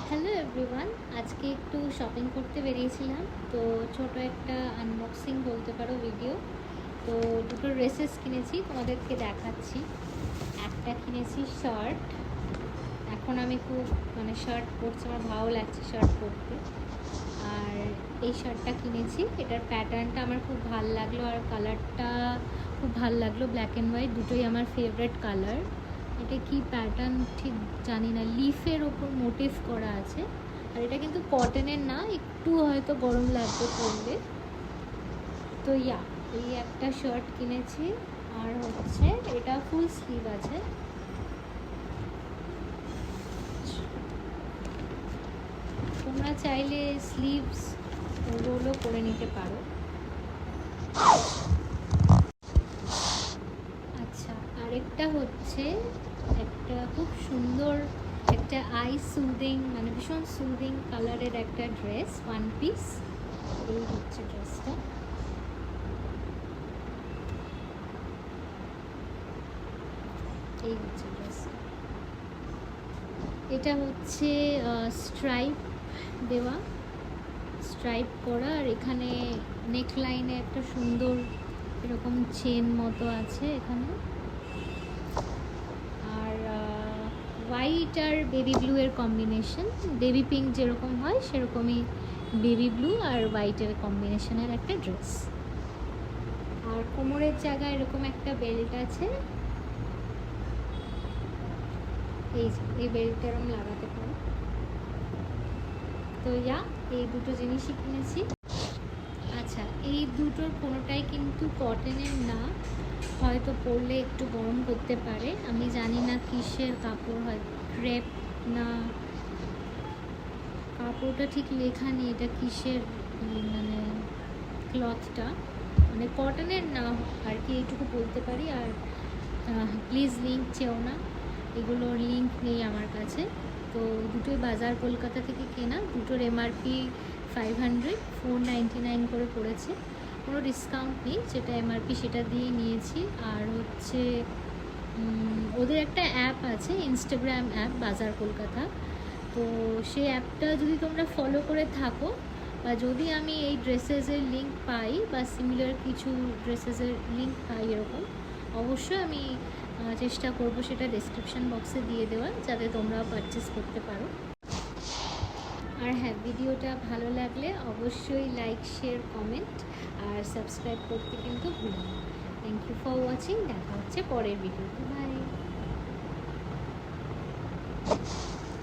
Hello everyone, আজকে একটু shopping করতে বেরিয়েছিলাম। তো ছোট একটা আনবক্সিং বলতে পারো ভিডিও। তো দুটো ড্রেসেস কিনেছি, তোমাদেরকে দেখাচ্ছি। একটা কিনেছি শার্ট। এখন আমি খুব শার্ট পরছি, আমার ভালো লাগছে শার্ট পরতে। আর এই শার্টটা কিনেছি, এটার প্যাটার্নটা আমার খুব ভালো লাগলো আর কালারটা খুব ভালো লাগলো। ব্ল্যাক অ্যান্ড হোয়াইট দুটোই আমার ফেভারিট কালার। এটা কি প্যাটার্ন ঠিক জানি না, লিফের ওপর মোটিভ করা আছে। আর এটা কিন্তু কটনের না, একটু হয়তো গরম লাগবে পরলে। তো এই একটা শার্ট কিনেছি। আর হচ্ছে এটা ফুল স্লিভ আছে। তোমরা চাইলে স্লিভস রোলও করে নিতে পারো। আচ্ছা, আরেকটা হচ্ছে একটা খুব সুন্দর একটা আই সুদিং, ভীষণ সুদিং কালারের একটা ড্রেস, ওয়ান পিস। এই হচ্ছে ড্রেসটা। এই হচ্ছে ড্রেসটা। এটা হচ্ছে স্ট্রাইপ দেওয়া, স্ট্রাইপ করা। আর এখানে নেক লাইনে একটা সুন্দর এরকম চেন মতো আছে এখানে। আর হোয়াইট আর বেবি ব্লু এর কম্বিনেশন, বেবি পিঙ্ক যেরকম হয় সেরকমই বেবি ব্লু আর হোয়াইটের কম্বিনেশনের একটা ড্রেস। আর কোমরের জায়গায় এরকম একটা বেল্ট আছে। এই বেল্টটা এরকম লাগাতে পারো। তো এই দুটো জিনিসই কিনেছি। আচ্ছা, এই দুটোর কোনোটাই কিন্তু কটনের না, হয়তো পরলে একটু গরম করতে পারে। আমি জানি না কিসের কাপড়, হয় ক্রেপ না, কাপড়টা ঠিক লেখা নেই এটা কিসের, ক্লথটা কটনের না আর কি, এইটুকু বলতে পারি। আর প্লিজ লিঙ্ক চেও না, এগুলোর লিঙ্ক নেই আমার কাছে। তো দুটোই বাজার কলকাতা থেকে কেনা। দুটোর এমআরপি 500, 499 করে পড়েছে। কোনো ডিসকাউন্ট নেই, যেটা এমআরপি সেটা দিয়ে নিয়েছি। আর হচ্ছে ওদের একটা অ্যাপ আছে, ইনস্টাগ্রাম অ্যাপ বাজার কলকাতা। তো সেই অ্যাপটা যদি তোমরা ফলো করে থাকো, বা যদি আমি এই ড্রেসেসের লিঙ্ক পাই বা সিমিলার কিছু ড্রেসেসের লিঙ্ক পাই এরকম, অবশ্যই আমি চেষ্টা করব সেটা ডেসক্রিপশন বক্সে দিয়ে দেওয়ার, যাতে তোমরা পারচেস করতে পারো। আর হ্যাঁ, ভিডিওটা ভালো লাগলে অবশ্যই লাইক, শেয়ার, কমেন্ট আর সাবস্ক্রাইব করতে কিন্তু ভুলো না। Thank you for watching. দেখা হচ্ছে পরের ভিডিওতে। বাই।